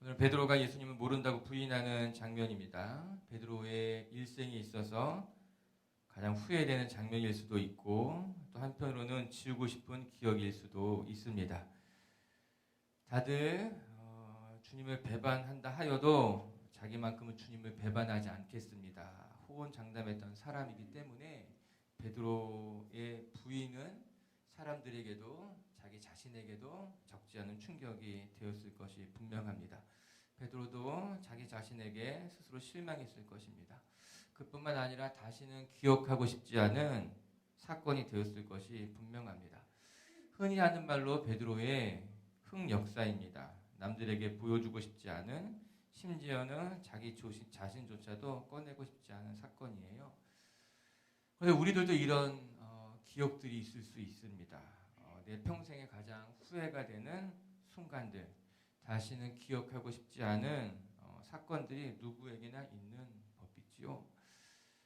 오늘 베드로가 예수님을 모른다고 부인하는 장면입니다. 베드로의 일생에 있어서 가장 후회되는 장면일 수도 있고 또 한편으로는 지우고 싶은 기억일 수도 있습니다. 다들 주님을 배반한다 하여도 자기만큼은 주님을 배반하지 않겠습니다. 호언장담했던 사람이기 때문에 베드로의 부인은 사람들에게도 자기 자신에게도 적지 않은 충격이 되었을 것이 분명합니다. 베드로도 자기 자신에게 스스로 실망했을 것입니다. 그뿐만 아니라 다시는 기억하고 싶지 않은 사건이 되었을 것이 분명합니다. 흔히 하는 말로 베드로의 흑역사입니다. 남들에게 보여주고 싶지 않은, 심지어는 자기 자신조차도 꺼내고 싶지 않은 사건이에요. 그런데 우리들도 이런 기억들이 있을 수 있습니다. 내 평생에 가장 후회가 되는 순간들, 다시는 기억하고 싶지 않은 사건들이 누구에게나 있는 법이지요.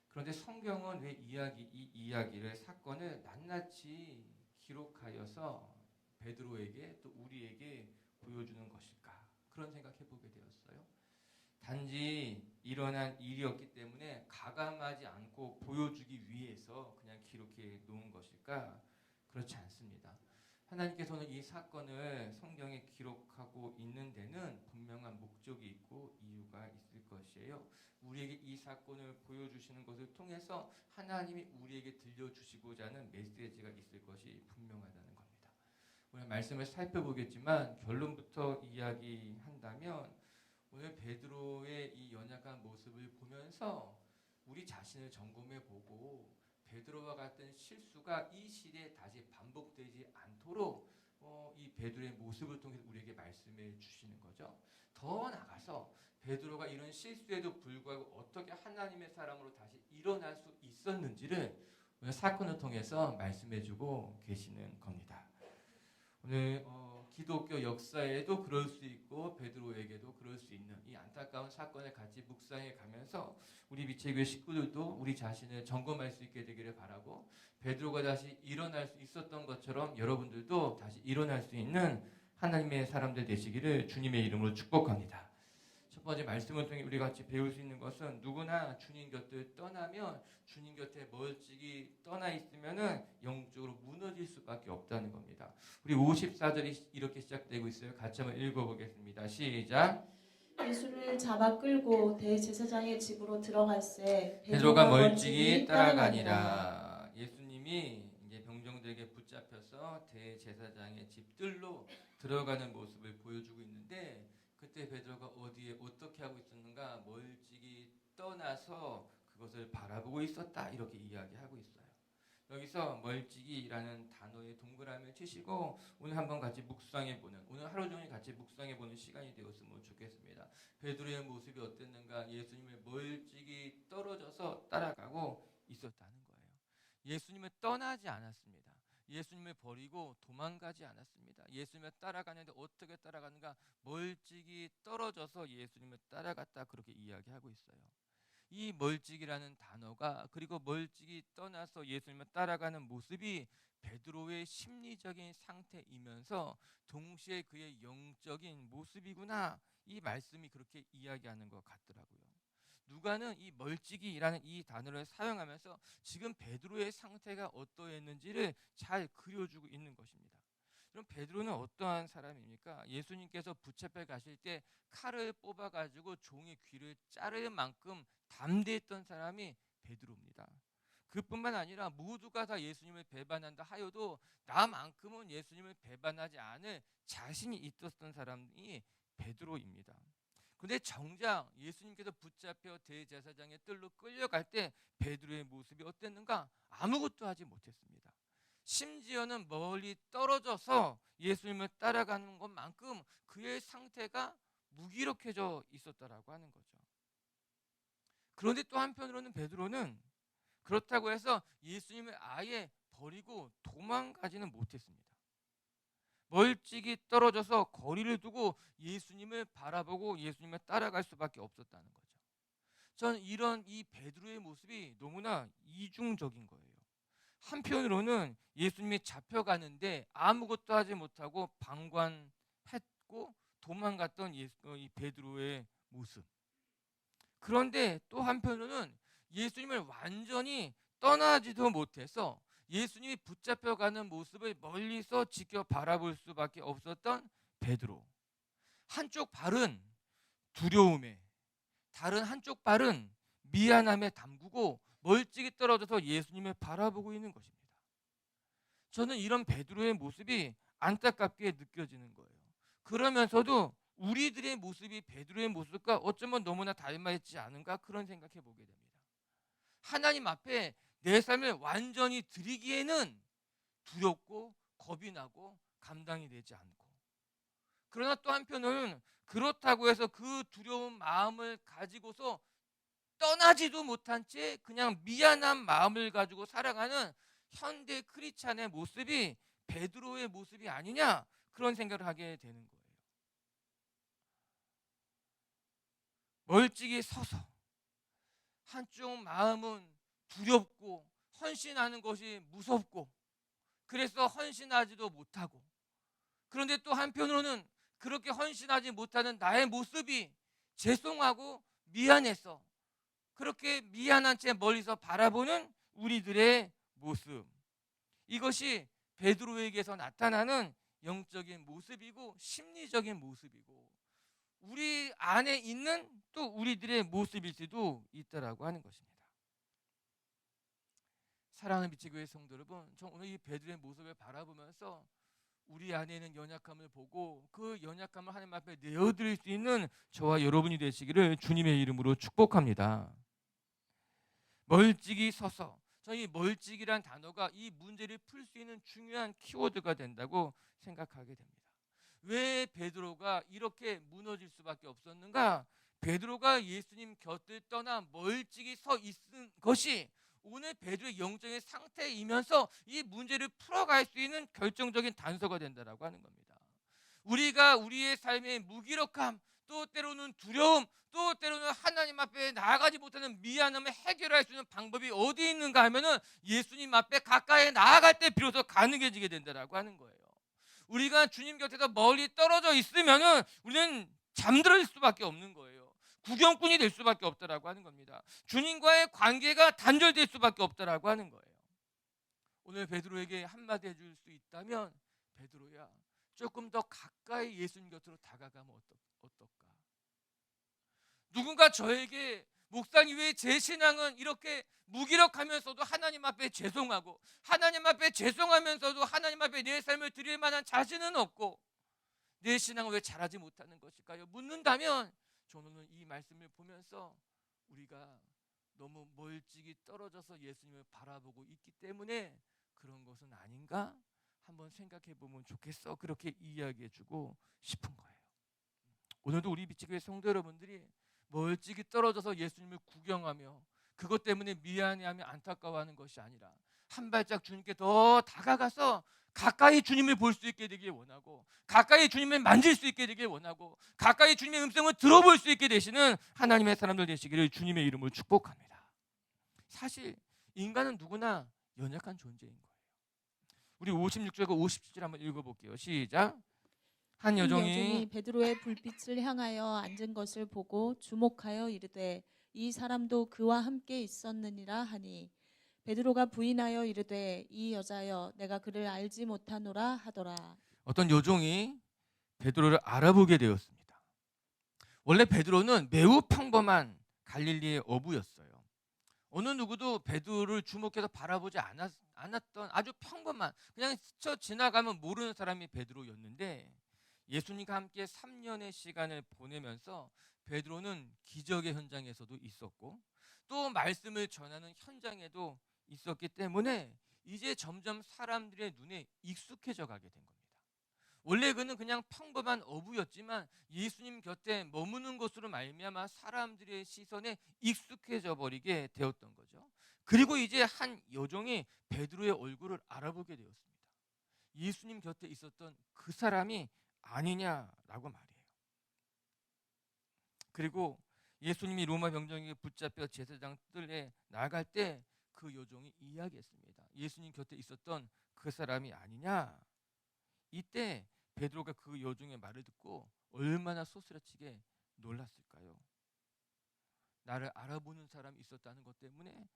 그런데 성경은 왜 이 이야기를, 사건을 낱낱이 기록하여서 베드로에게 또 우리에게 보여주는 것일까? 그런 생각해 보게 되었어요. 단지 일어난 일이었기 때문에 가감하지 않고 보여주기 위해서 그냥 기록해 놓은 것일까? 그렇지 않습니다. 하나님께서는 이 사건을 성경에 기록하고 있는 데는 분명한 목적이 있고 이유가 있을 것이에요. 우리에게 이 사건을 보여주시는 것을 통해서 하나님이 우리에게 들려주시고자 하는 메시지가 있을 것이 분명하다는 겁니다. 오늘 말씀을 살펴보겠지만 결론부터 이야기한다면 오늘 베드로의 이 연약한 모습을 보면서 우리 자신을 점검해보고 베드로와 같은 실수가 이 시대에 다시 반복되지 않도록 이 베드로의 모습을 통해서 우리에게 말씀해 주시는 거죠. 더 나아가서 베드로가 이런 실수에도 불구하고 어떻게 하나님의 사람으로 다시 일어날 수 있었는지를 오늘 사건을 통해서 말씀해 주고 계시는 겁니다. 오늘 기독교 역사에도 그럴 수 있고 베드로에게도 그럴 수 있는 이 안타까운 사건을 같이 묵상해 가면서 우리 미체교회 식구들도 우리 자신을 점검할 수 있게 되기를 바라고, 베드로가 다시 일어날 수 있었던 것처럼 여러분들도 다시 일어날 수 있는 하나님의 사람들 되시기를 주님의 이름으로 축복합니다. 첫 번째 말씀을 통해 우리 같이 배울 수 있는 것은 누구나 주님 곁을 떠나면, 주님 곁에 멀찍이 떠나 있으면은 영적으로 무너질 수밖에 없다는 겁니다. 우리 54절이 이렇게 시작되고 있어요. 같이 한번 읽어보겠습니다. 시작. 예수를 잡아 끌고 대제사장의 집으로 들어갈새 베드로가 멀찍이 따라가니라. 예수님이 이제 병정들에게 붙잡혀서 대제사장의 집들로 들어가는 모습을 보여주고 있는데, 그때 베드로가 어디에 어떻게 하고 있었는가? 멀찍이 떠나서 그것을 바라보고 있었다, 이렇게 이야기하고 있어요. 여기서 멀찍이라는 단어에 동그라미를 치시고 오늘 한번 같이 묵상해보는, 오늘 하루 종일 같이 묵상해보는 시간이 되었으면 좋겠습니다. 베드로의 모습이 어땠는가? 예수님을 멀찍이 떨어져서 따라가고 있었다는 거예요. 예수님을 떠나지 않았습니다. 예수님을 버리고 도망가지 않았습니다. 예수님을 따라가는데 어떻게 따라가는가? 멀찍이 떨어져서 예수님을 따라갔다, 그렇게 이야기하고 있어요. 이 멀찍이라는 단어가, 그리고 멀찍이 떠나서 예수님을 따라가는 모습이 베드로의 심리적인 상태이면서 동시에 그의 영적인 모습이구나, 이 말씀이 그렇게 이야기하는 것 같더라고요. 누가는 이 멀찍이라는 이 단어를 사용하면서 지금 베드로의 상태가 어떠했는지를 잘 그려주고 있는 것입니다. 그럼 베드로는 어떠한 사람입니까? 예수님께서 붙잡혀 가실 때 칼을 뽑아가지고 종의 귀를 자를 만큼 담대했던 사람이 베드로입니다. 그뿐만 아니라 모두가 다 예수님을 배반한다 하여도 나만큼은 예수님을 배반하지 않을 자신이 있었던 사람이 베드로입니다. 그런데 정작 예수님께서 붙잡혀 대제사장의 뜰로 끌려갈 때 베드로의 모습이 어땠는가? 아무것도 하지 못했습니다. 심지어는 멀리 떨어져서 예수님을 따라가는 것만큼 그의 상태가 무기력해져 있었다라고 하는 거죠. 그런데 또 한편으로는 베드로는 그렇다고 해서 예수님을 아예 버리고 도망가지는 못했습니다. 멀찍이 떨어져서 거리를 두고 예수님을 바라보고 예수님을 따라갈 수밖에 없었다는 거죠. 저는 이런 이 베드로의 모습이 너무나 이중적인 거예요. 한편으로는 예수님이 잡혀가는데 아무것도 하지 못하고 방관했고 도망갔던 이 베드로의 모습. 그런데 또 한편으로는 예수님을 완전히 떠나지도 못해서 예수님이 붙잡혀가는 모습을 멀리서 지켜 바라볼 수밖에 없었던 베드로. 한쪽 발은 두려움에, 다른 한쪽 발은 미안함에 담그고 멀찍이 떨어져서 예수님을 바라보고 있는 것입니다. 저는 이런 베드로의 모습이 안타깝게 느껴지는 거예요. 그러면서도 우리들의 모습이 베드로의 모습과 어쩌면 너무나 닮아있지 않은가 그런 생각해 보게 됩니다. 하나님 앞에 내 삶을 완전히 드리기에는 두렵고 겁이 나고 감당이 되지 않고, 그러나 또 한편으로는 그렇다고 해서 그 두려운 마음을 가지고서 떠나지도 못한 채 그냥 미안한 마음을 가지고 살아가는 현대 크리스찬의 모습이 베드로의 모습이 아니냐 그런 생각을 하게 되는 거예요. 멀찍이 서서 한쪽 마음은 두렵고 헌신하는 것이 무섭고 그래서 헌신하지도 못하고, 그런데 또 한편으로는 그렇게 헌신하지 못하는 나의 모습이 죄송하고 미안해서 그렇게 미안한 채 멀리서 바라보는 우리들의 모습. 이것이 베드로에게서 나타나는 영적인 모습이고 심리적인 모습이고 우리 안에 있는 또 우리들의 모습일 수도 있다라고 하는 것입니다. 사랑하는 미치교회 성도 여러분, 저 오늘 이 베드로의 모습을 바라보면서 우리 안에 있는 연약함을 보고 그 연약함을 하나님 앞에 내어드릴 수 있는 저와 여러분이 되시기를 주님의 이름으로 축복합니다. 멀찍이 서서, 저희 멀찍이란 단어가 이 문제를 풀 수 있는 중요한 키워드가 된다고 생각하게 됩니다. 왜 베드로가 이렇게 무너질 수밖에 없었는가? 베드로가 예수님 곁을 떠나 멀찍이 서 있은 것이 오늘 베드로의 영적인 상태이면서 이 문제를 풀어갈 수 있는 결정적인 단서가 된다라고 하는 겁니다. 우리가 우리의 삶의 무기력함, 또 때로는 두려움, 또 때로는 하나님 앞에 나아가지 못하는 미안함을 해결할 수 있는 방법이 어디 있는가 하면은 예수님 앞에 가까이 나아갈 때 비로소 가능해지게 된다라고 하는 거예요. 우리가 주님 곁에서 멀리 떨어져 있으면은 우리는 잠들 수밖에 없는 거예요. 구경꾼이 될 수밖에 없다라고 하는 겁니다. 주님과의 관계가 단절될 수밖에 없다라고 하는 거예요. 오늘 베드로에게 한마디 해줄 수 있다면, 베드로야, 조금 더 가까이 예수님 곁으로 다가가면 어떨까? 누군가 저에게 목사님 왜 제 신앙은 이렇게 무기력하면서도 하나님 앞에 죄송하고 하나님 앞에 죄송하면서도 하나님 앞에 내 삶을 드릴 만한 자신은 없고 내 신앙을 왜 잘하지 못하는 것일까요? 묻는다면 저는 이 말씀을 보면서 우리가 너무 멀찍이 떨어져서 예수님을 바라보고 있기 때문에 그런 것은 아닌가 한번 생각해 보면 좋겠어. 그렇게 이야기해주고 싶은 거예요. 오늘도 우리 미치교회 성도 여러분들이 멀찍이 떨어져서 예수님을 구경하며 그것 때문에 미안해하며 안타까워하는 것이 아니라 한 발짝 주님께 더 다가가서 가까이 주님을 볼 수 있게 되길 원하고, 가까이 주님을 만질 수 있게 되길 원하고, 가까이 주님의 음성을 들어볼 수 있게 되시는 하나님의 사람들 되시기를 주님의 이름으로 축복합니다. 사실 인간은 누구나 연약한 존재인 거예요. 우리 56절과 57절 한번 읽어볼게요. 시작. 한 여종이 베드로의 불빛을 향하여 앉은 것을 보고 주목하여 이르되 이 사람도 그와 함께 있었느니라 하니, 베드로가 부인하여 이르되 이 여자여 내가 그를 알지 못하노라 하더라. 어떤 여종이 베드로를 알아보게 되었습니다. 원래 베드로는 매우 평범한 갈릴리의 어부였어요. 어느 누구도 베드로를 주목해서 바라보지 않았던 아주 평범한, 그냥 스쳐 지나가면 모르는 사람이 베드로였는데, 예수님과 함께 3년의 시간을 보내면서 베드로는 기적의 현장에서도 있었고 또 말씀을 전하는 현장에도 있었기 때문에 이제 점점 사람들의 눈에 익숙해져 가게 된 겁니다. 원래 그는 그냥 평범한 어부였지만 예수님 곁에 머무는 것으로 말미암아 사람들의 시선에 익숙해져 버리게 되었던 거죠. 그리고 이제 한 여종이 베드로의 얼굴을 알아보게 되었습니다. 예수님 곁에 있었던 그 사람이 아니냐라고 말이에요. 그리고 예수님이 로마 병정에게 붙잡혀 제사장 뜰에 나갈 때 그 여종이 이야기했습니다. 예수님 곁에 있었던 그 사람이 아니냐. 이때 베드로가 그 여종의 말을 듣고 얼마나 소스라치게 놀랐을까요? 나를 알아보는 사람이 있었다는 것 때문에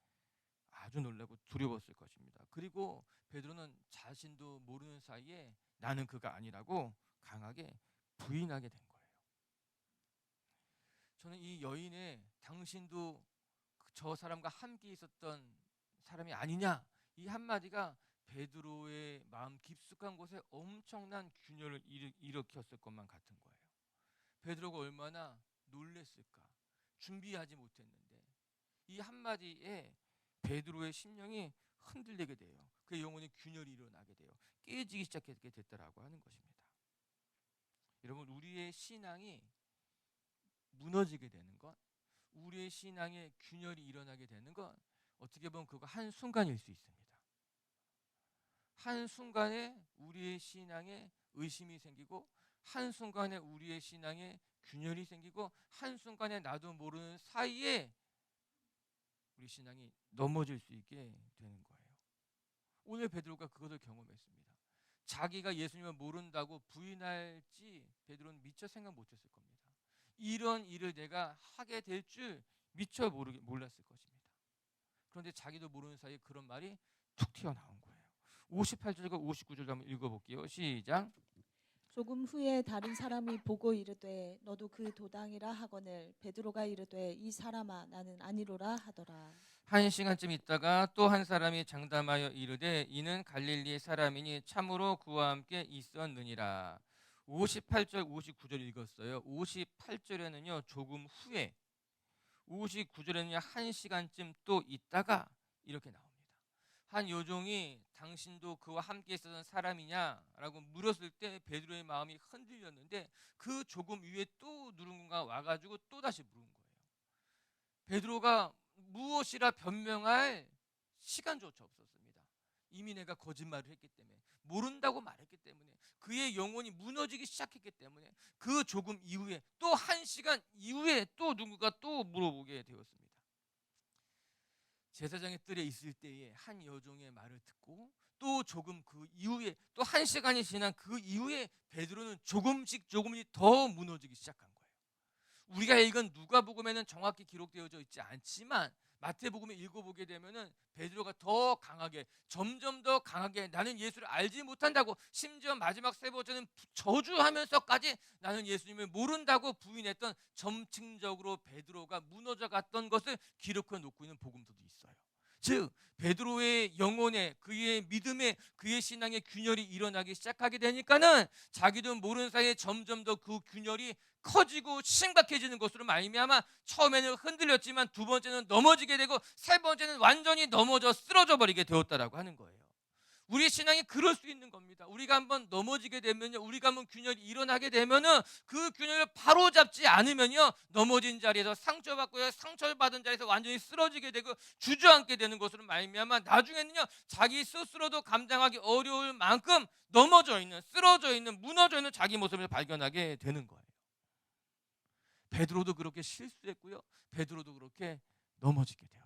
아주 놀라고 두려웠을 것입니다. 그리고 베드로는 자신도 모르는 사이에 나는 그가 아니라고 강하게 부인하게 된 거예요. 저는 이 여인의 당신도 저 사람과 함께 있었던 사람이 아니냐, 이 한마디가 베드로의 마음 깊숙한 곳에 엄청난 균열을 일으켰을 것만 같은 거예요. 베드로가 얼마나 놀랬을까. 준비하지 못했는데 이 한마디에 베드로의 심령이 흔들리게 돼요. 그의 영혼의 균열이 일어나게 돼요. 깨지기 시작하게 됐다라고 하는 것입니다. 여러분, 우리의 신앙이 무너지게 되는 것, 우리의 신앙에 균열이 일어나게 되는 건 어떻게 보면 그거 한순간일 수 있습니다. 한순간에 우리의 신앙에 의심이 생기고, 한순간에 우리의 신앙에 균열이 생기고, 한순간에 나도 모르는 사이에 우리 신앙이 넘어질 수 있게 되는 거예요. 오늘 베드로가 그것을 경험했습니다. 자기가 예수님을 모른다고 부인할지 베드로는 미처 생각 못했을 겁니다. 이런 일을 내가 하게 될 줄 미처 몰랐을 것입니다. 그런데 자기도 모르는 사이에 그런 말이 툭 튀어나온 거예요. 58절과 59절 한번 읽어볼게요. 시작. 조금 후에 다른 사람이 보고 이르되 너도 그 도당이라 하거늘 베드로가 이르되 이 사람아 나는 아니로라 하더라. 한 시간쯤 있다가 또 한 사람이 장담하여 이르되 이는 갈릴리 사람이니 참으로 그와 함께 있었느니라. 58절 59절 읽었어요. 58절에는요 조금 후에, 59절에는요 한 시간쯤 또 있다가 이렇게 나옵니다. 한 요종이 당신도 그와 함께 있었던 사람이냐라고 물었을 때 베드로의 마음이 흔들렸는데 그 조금 위에 또 누군가 와가지고 또 다시 물은 거예요. 베드로가 무엇이라 변명할 시간조차 없었습니다. 이미 내가 거짓말을 했기 때문에, 모른다고 말했기 때문에, 그의 영혼이 무너지기 시작했기 때문에 그 조금 이후에 또 한 시간 이후에 또 누군가 또 물어보게 되었습니다. 제사장의 뜰에 있을 때에 한 여종의 말을 듣고 또 조금 그 이후에 또 한 시간이 지난 그 이후에 베드로는 조금씩 더 무너지기 시작한 거예요. 우리가 읽은 누가복음에는 정확히 기록되어져 있지 않지만 마태복음에 읽어보게 되면은 베드로가 더 강하게, 점점 더 강하게 나는 예수를 알지 못한다고, 심지어 마지막 세 번째는 저주하면서까지 나는 예수님을 모른다고 부인했던, 점층적으로 베드로가 무너져 갔던 것을 기록해 놓고 있는 복음들도 있어요. 즉 베드로의 영혼에, 그의 믿음에, 그의 신앙의 균열이 일어나기 시작하게 되니까는 자기도 모르는 사이에 점점 더 그 균열이 커지고 심각해지는 것으로 말미암아 처음에는 흔들렸지만 두 번째는 넘어지게 되고 세 번째는 완전히 넘어져 쓰러져 버리게 되었다라고 하는 거예요. 우리 신앙이 그럴 수 있는 겁니다. 우리가 한번 넘어지게 되면요, 우리가 한번 균열이 일어나게 되면은 그 균열을 바로 잡지 않으면요, 넘어진 자리에서 상처받고요, 상처를 받은 자리에서 완전히 쓰러지게 되고 주저앉게 되는 것으로 말미암아 나중에는요, 자기 스스로도 감당하기 어려울 만큼 넘어져 있는, 쓰러져 있는, 무너져 있는 자기 모습을 발견하게 되는 거예요. 베드로도 그렇게 실수했고요, 베드로도 그렇게 넘어지게 되었어요.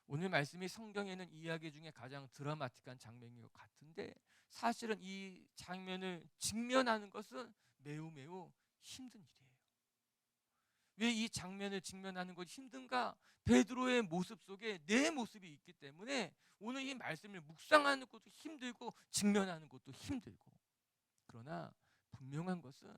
오늘 말씀이 성경에는 이야기 중에 가장 드라마틱한 장면인 것 같은데 사실은 이 장면을 직면하는 것은 매우 힘든 일이에요. 왜 이 장면을 직면하는 것이 힘든가? 베드로의 모습 속에 내 모습이 있기 때문에 오늘 이 말씀을 묵상하는 것도 힘들고 직면하는 것도 힘들고, 그러나 분명한 것은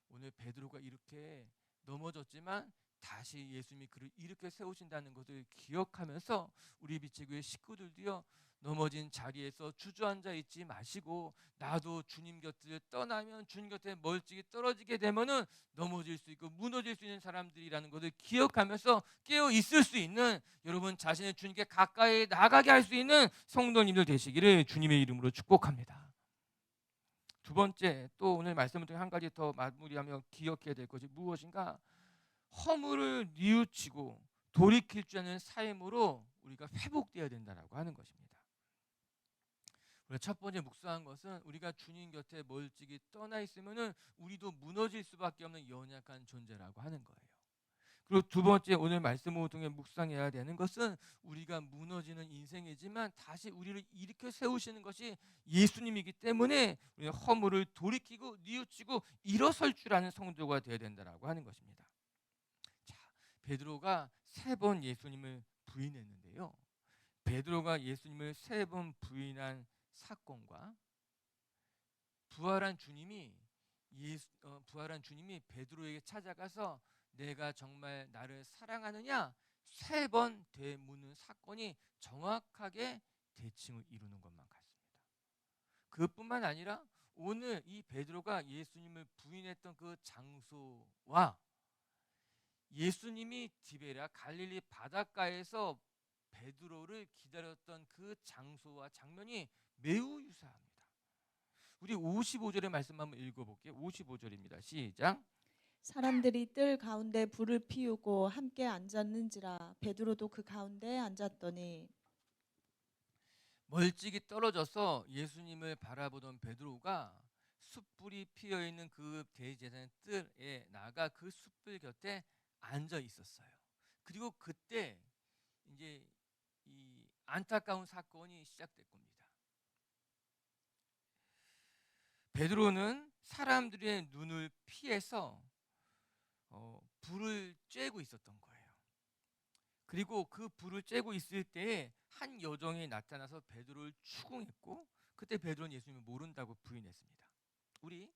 오늘 베드로가 이렇게 넘어졌지만 다시 예수님이 그를 이렇게 세우신다는 것을 기억하면서 우리 빛의 식구들도요, 넘어진 자리에서 주저앉아 있지 마시고 나도 주님 곁을 떠나면 주님 곁에 멀찍이 떨어지게 되면은 넘어질 수 있고 무너질 수 있는 사람들이라는 것을 기억하면서 깨어 있을 수 있는, 여러분 자신의 주님께 가까이 나가게 할 수 있는 성도님들 되시기를 주님의 이름으로 축복합니다. 두 번째, 또 오늘 말씀을 통해 한 가지 더 마무리하며 기억해야 될 것이 무엇인가? 허물을 뉘우치고 돌이킬 줄 아는 삶으로 우리가 회복되어야 된다라고 하는 것입니다. 우리가 첫 번째 묵상한 것은 우리가 주님 곁에 멀찍이 떠나 있으면은 우리도 무너질 수밖에 없는 연약한 존재라고 하는 거예요. 그리고 두 번째 오늘 말씀을 통해 묵상해야 되는 것은 우리가 무너지는 인생이지만 다시 우리를 일으켜 세우시는 것이 예수님이기 때문에 우리는 허물을 돌이키고 뉘우치고 일어설 줄 아는 성도가 되어야 된다라고 하는 것입니다. 자, 베드로가 3번 예수님을 부인했는데요. 베드로가 예수님을 3번 부인한 사건과 부활한 주님이 부활한 주님이 베드로에게 찾아가서 내가 정말 나를 사랑하느냐 3번 되묻는 사건이 정확하게 대칭을 이루는 것만 같습니다. 그뿐만 아니라 오늘 이 베드로가 예수님을 부인했던 그 장소와 예수님이 디베랴 갈릴리 바닷가에서 베드로를 기다렸던 그 장소와 장면이 매우 유사합니다. 우리 55절의 말씀 한번 읽어볼게요. 55절입니다. 시작. 사람들이 뜰 가운데 불을 피우고 함께 앉았는지라 베드로도 그 가운데 앉았더니 멀찍이 떨어져서 예수님을 바라보던 베드로가 숯불이 피어 있는 그 대제사장 뜰에 나가 그 숯불 곁에 앉아 있었어요. 그리고 그때 이제 이 안타까운 사건이 시작될 겁니다. 베드로는 사람들의 눈을 피해서 불을 쬐고 있었던 거예요. 그리고 그 불을 쬐고 있을 때에 한 여종이 나타나서 베드로를 추궁했고 그때 베드로는 예수님을 모른다고 부인했습니다. 우리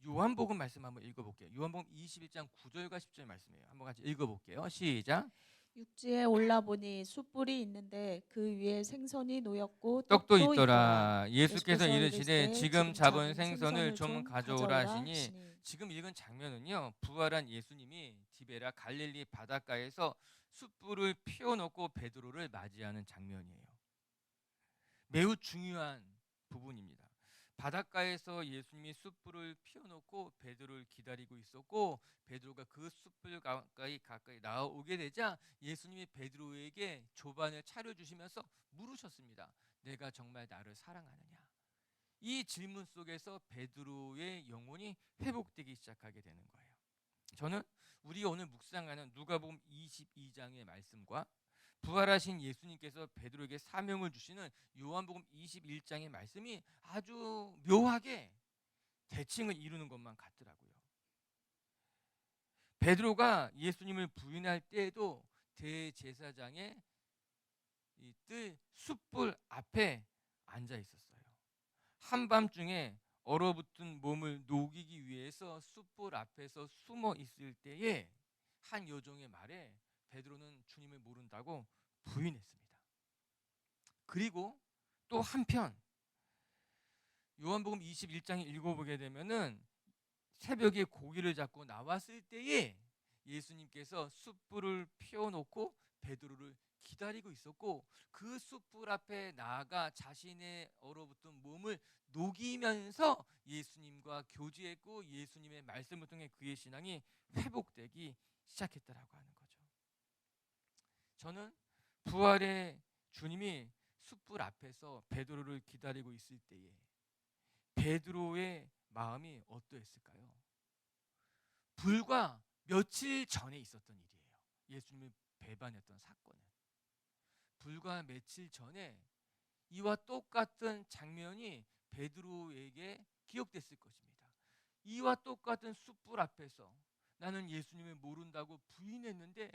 요한복음 말씀 한번 읽어볼게요. 요한복음 21장 9절과 10절 말씀이에요. 한번 같이 읽어볼게요. 시작. 육지에 올라보니 숯불이 있는데 그 위에 생선이 놓였고 떡도 있더라. 있더라. 예수께서 예수께서 이르시되 이르시되 지금 잡은 생선을 좀 가져오라 하시니 하시니 지금 읽은 장면은요 부활한 예수님이 디베랴 갈릴리 바닷가에서 숯불을 피워놓고 베드로를 맞이하는 장면이에요. 매우 중요한 부분입니다. 바닷가에서 예수님이 숯불을 피워놓고 베드로를 기다리고 있었고 베드로가 그 숯불 가까이 나오게 되자 예수님이 베드로에게 조반을 차려주시면서 물으셨습니다. 내가 정말 나를 사랑하느냐? 이 질문 속에서 베드로의 영혼이 회복되기 시작하게 되는 거예요. 저는 우리가 오늘 묵상하는 누가복음 22장의 말씀과 부활하신 예수님께서 베드로에게 사명을 주시는 요한복음 21장의 말씀이 아주 묘하게 대칭을 이루는 것만 같더라고요. 베드로가 예수님을 부인할 때에도 대제사장의 이 뜰 숯불 앞에 앉아 있었어요. 한밤중에 얼어붙은 몸을 녹이기 위해서 숯불 앞에서 숨어 있을 때에 한 여종의 말에 베드로는 주님을 모른다고 부인했습니다. 그리고 또 한편 요한복음 21장에 읽어보게 되면은 새벽에 고기를 잡고 나왔을 때에 예수님께서 숯불을 피워놓고 베드로를 기다리고 있었고 그 숯불 앞에 나아가 자신의 얼어붙은 몸을 녹이면서 예수님과 교제했고 예수님의 말씀을 통해 그의 신앙이 회복되기 시작했다라고 하는 거죠. 저는 부활의 주님이 숯불 앞에서 베드로를 기다리고 있을 때에 베드로의 마음이 어떠했을까요? 불과 며칠 전에 있었던 일이에요. 예수님을 배반했던 사건은 불과 며칠 전에 이와 똑같은 장면이 베드로에게 기억됐을 것입니다. 이와 똑같은 숯불 앞에서 나는 예수님을 모른다고 부인했는데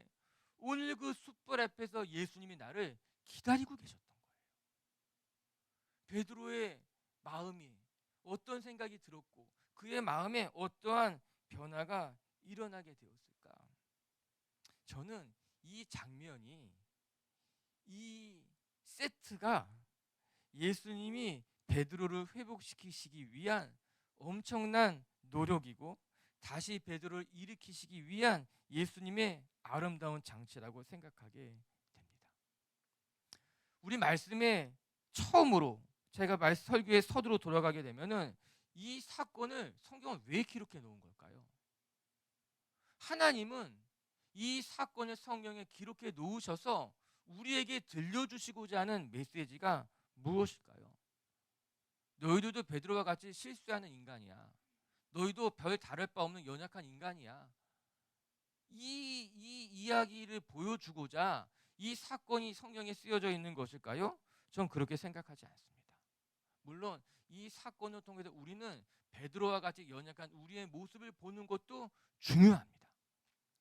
오늘 그 숯불 앞에서 예수님이 나를 기다리고 계셨던 거예요. 베드로의 마음이 어떤 생각이 들었고 그의 마음에 어떠한 변화가 일어나게 되었을까? 저는 이 장면이 이 세트가 예수님이 베드로를 회복시키시기 위한 엄청난 노력이고 다시 베드로를 일으키시기 위한 예수님의 아름다운 장치라고 생각하게 됩니다. 우리 말씀에 처음으로 제가 설교의 서두로 돌아가게 되면은 이 사건을 성경은 왜 기록해 놓은 걸까요? 하나님은 이 사건을 성경에 기록해 놓으셔서 우리에게 들려주시고자 하는 메시지가 무엇일까요? 너희들도 베드로와 같이 실수하는 인간이야. 너희도 별 다를 바 없는 연약한 인간이야. 이 이야기를 보여주고자 이 사건이 성경에 쓰여져 있는 것일까요? 전 그렇게 생각하지 않습니다. 물론 이 사건을 통해서 우리는 베드로와 같이 연약한 우리의 모습을 보는 것도 중요합니다.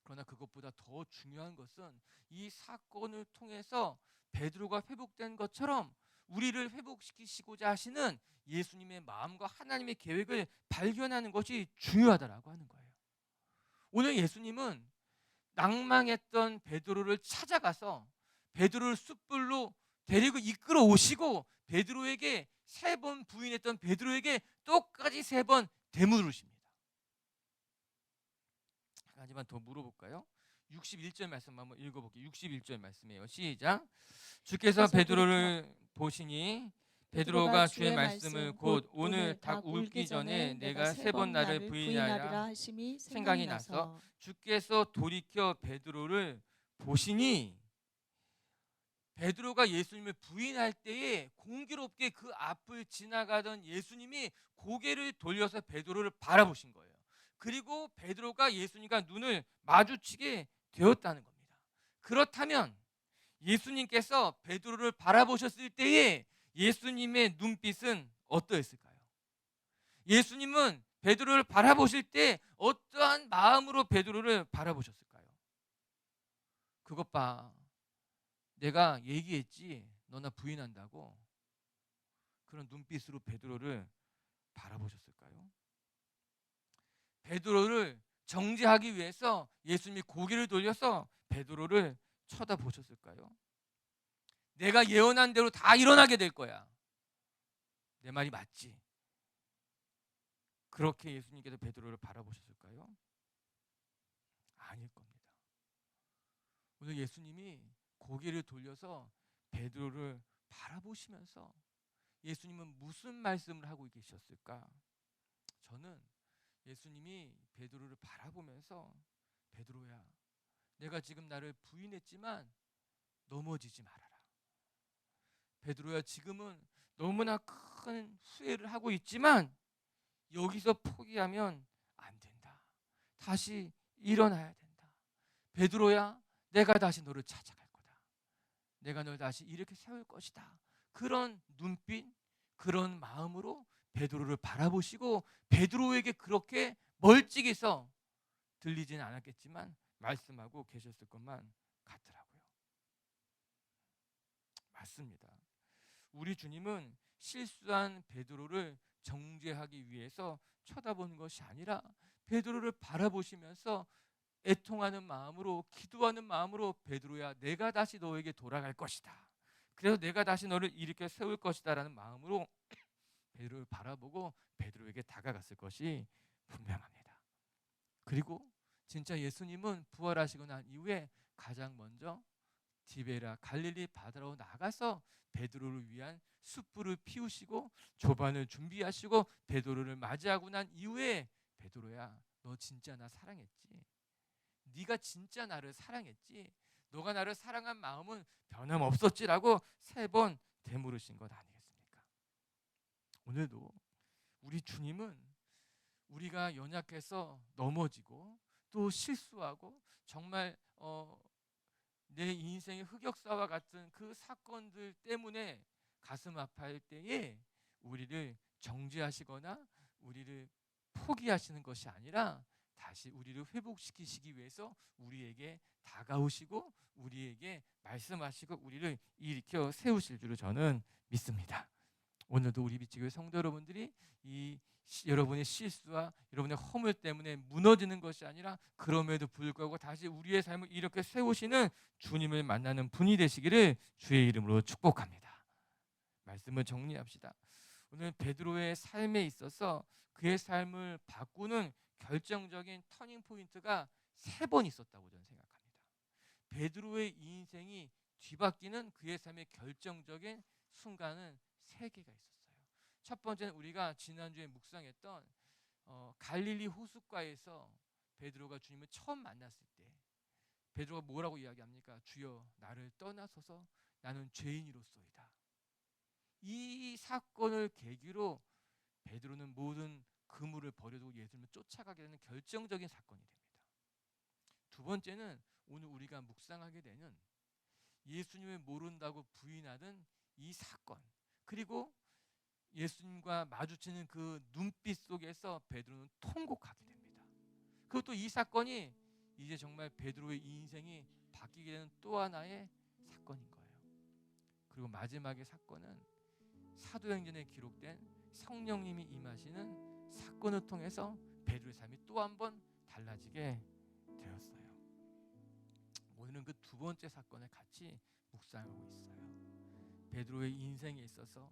그러나 그것보다 더 중요한 것은 이 사건을 통해서 베드로가 회복된 것처럼 우리를 회복시키시고자 하시는 예수님의 마음과 하나님의 계획을 발견하는 것이 중요하다라고 하는 거예요. 오늘 예수님은 낭망했던 베드로를 찾아가서 베드로를 숯불로 데리고 이끌어 오시고 베드로에게 3번 부인했던 베드로에게 똑같이 3번 되물으십니다. 하지만 더 물어볼까요? 61절 말씀 한번 읽어볼게요. 61절 말씀이에요. 시작. 주께서 베드로를 보시니 베드로가 주의 말씀을 곧 오늘 닭 울기 전에 내가 3번 나를 부인하리라 하심이 생각이 나서 주께서 돌이켜 베드로를 보시니 베드로가 예수님을 부인할 때에 공교롭게 그 앞을 지나가던 예수님이 고개를 돌려서 베드로를 바라보신 거예요. 그리고 베드로가 예수님과 눈을 마주치게 되었다는 겁니다. 그렇다면 예수님께서 베드로를 바라보셨을 때에 예수님의 눈빛은 어떠했을까요? 예수님은 베드로를 바라보실 때 어떠한 마음으로 베드로를 바라보셨을까요? 그것 봐, 내가 얘기했지 너나 부인한다고. 그런 눈빛으로 베드로를 바라보셨을까요? 베드로를 정죄하기 위해서 예수님이 고개를 돌려서 베드로를 쳐다보셨을까요? 내가 예언한 대로 다 일어나게 될 거야, 내 말이 맞지? 그렇게 예수님께서 베드로를 바라보셨을까요? 아닐 겁니다. 오늘 예수님이 고개를 돌려서 베드로를 바라보시면서 예수님은 무슨 말씀을 하고 계셨을까? 저는 예수님이 베드로를 바라보면서 베드로야, 내가 지금 나를 부인했지만 넘어지지 말아라. 베드로야, 지금은 너무나 큰 후회를 하고 있지만 여기서 포기하면 안 된다. 다시 일어나야 된다. 베드로야, 내가 다시 너를 찾아갈 거다. 내가 널 다시 이렇게 세울 것이다. 그런 눈빛, 그런 마음으로 베드로를 바라보시고 베드로에게 그렇게 멀찍이서 들리지는 않았겠지만 말씀하고 계셨을 것만 같더라고요. 맞습니다. 우리 주님은 실수한 베드로를 정죄하기 위해서 쳐다보는 것이 아니라 베드로를 바라보시면서 애통하는 마음으로, 기도하는 마음으로 베드로야, 내가 다시 너에게 돌아갈 것이다. 그래서 내가 다시 너를 일으켜 세울 것이다 라는 마음으로 베드로를 바라보고 베드로에게 다가갔을 것이 분명합니다. 그리고 진짜 예수님은 부활하시고 난 이후에 가장 먼저 디베라 갈릴리 바다로 나가서 베드로를 위한 숯불을 피우시고 조반을 준비하시고 베드로를 맞이하고 난 이후에 베드로야, 너 진짜 나 사랑했지? 네가 진짜 나를 사랑했지? 너가 나를 사랑한 마음은 변함없었지라고 3번 되물으신 것 아니겠습니까? 오늘도 우리 주님은 우리가 연약해서 넘어지고 또 실수하고 정말 내 인생의 흑역사와 같은 그 사건들 때문에 가슴 아파할 때에 우리를 정죄하시거나 우리를 포기하시는 것이 아니라 다시 우리를 회복시키시기 위해서 우리에게 다가오시고 우리에게 말씀하시고 우리를 일으켜 세우실 줄을 저는 믿습니다. 오늘도 우리 빛의 교회 성도 여러분들이 여러분의 실수와 여러분의 허물 때문에 무너지는 것이 아니라 그럼에도 불구하고 다시 우리의 삶을 이렇게 세우시는 주님을 만나는 분이 되시기를 주의 이름으로 축복합니다. 말씀을 정리합시다. 오늘 베드로의 삶에 있어서 그의 삶을 바꾸는 결정적인 터닝 포인트가 3번 있었다고 저는 생각합니다. 베드로의 인생이 뒤바뀌는 그의 삶의 결정적인 순간은 3개가 있었어요. 첫 번째는 우리가 지난주에 묵상했던 갈릴리 호숫가에서 베드로가 주님을 처음 만났을 때 베드로가 뭐라고 이야기합니까? 주여, 나를 떠나소서, 나는 죄인이로소이다. 이 사건을 계기로 베드로는 모든 그물을 버려두고 예수님을 쫓아가게 되는 결정적인 사건이 됩니다. 두 번째는 오늘 우리가 묵상하게 되는 예수님을 모른다고 부인하던 이 사건, 그리고 예수님과 마주치는 그 눈빛 속에서 베드로는 통곡하게 됩니다. 그것도 이 사건이 이제 정말 베드로의 인생이 바뀌게 되는 또 하나의 사건인 거예요. 그리고 마지막의 사건은 사도행전에 기록된 성령님이 임하시는 사건을 통해서 베드로의 삶이 또 한 번 달라지게 되었어요. 오늘은 그 두 번째 사건을 같이 묵상하고 있어요. 베드로의 인생에 있어서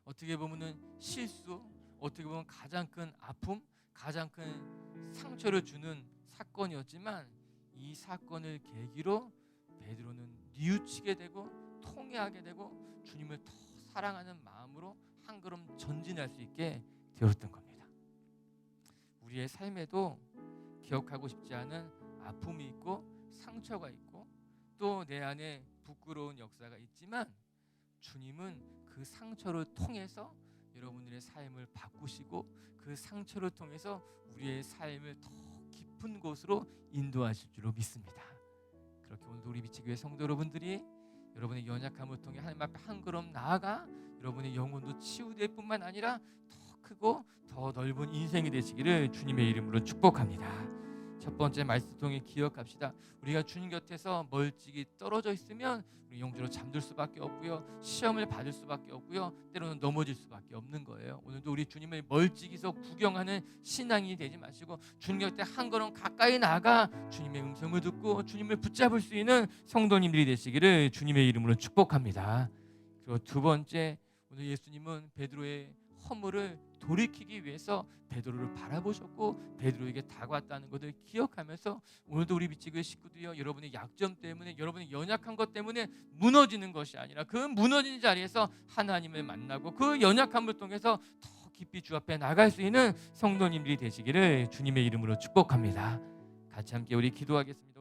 어떻게 보면은 실수, 어떻게 보면 가장 큰 아픔, 가장 큰 상처를 주는 사건이었지만 이 사건을 계기로 베드로는 뉘우치게 되고 통회하게 되고 주님을 더 사랑하는 마음으로 한 걸음 전진할 수 있게 되었던 겁니다. 우리의 삶에도 기억하고 싶지 않은 아픔이 있고 상처가 있고 또 내 안에 부끄러운 역사가 있지만 주님은 그 상처를 통해서 여러분들의 삶을 바꾸시고 그 상처를 통해서 우리의 삶을 더 깊은 곳으로 인도하실 줄로 믿습니다. 그렇게 오늘도 우리 미치교회 성도 여러분들이 여러분의 연약함을 통해 하나님 앞에 한 걸음 나아가 여러분의 영혼도 치유될 뿐만 아니라 더 크고 더 넓은 인생이 되시기를 주님의 이름으로 축복합니다. 첫 번째 말씀 통해 기억합시다. 우리가 주님 곁에서 멀찍이 떨어져 있으면 우리 영적으로 잠들 수밖에 없고요, 시험을 받을 수밖에 없고요, 때로는 넘어질 수밖에 없는 거예요. 오늘도 우리 주님을 멀찍이서 구경하는 신앙이 되지 마시고 주님 곁에 한 걸음 가까이 나가 주님의 음성을 듣고 주님을 붙잡을 수 있는 성도님들이 되시기를 주님의 이름으로 축복합니다. 그리고 두 번째, 오늘 예수님은 베드로의 허물을 돌이키기 위해서 베드로를 바라보셨고 베드로에게 다가왔다는 것을 기억하면서 오늘도 우리 미치교회 식구들이요, 여러분의 약점 때문에, 여러분의 연약한 것 때문에 무너지는 것이 아니라 그 무너진 자리에서 하나님을 만나고 그 연약함을 통해서 더 깊이 주 앞에 나갈 수 있는 성도님들이 되시기를 주님의 이름으로 축복합니다. 같이 함께 우리 기도하겠습니다.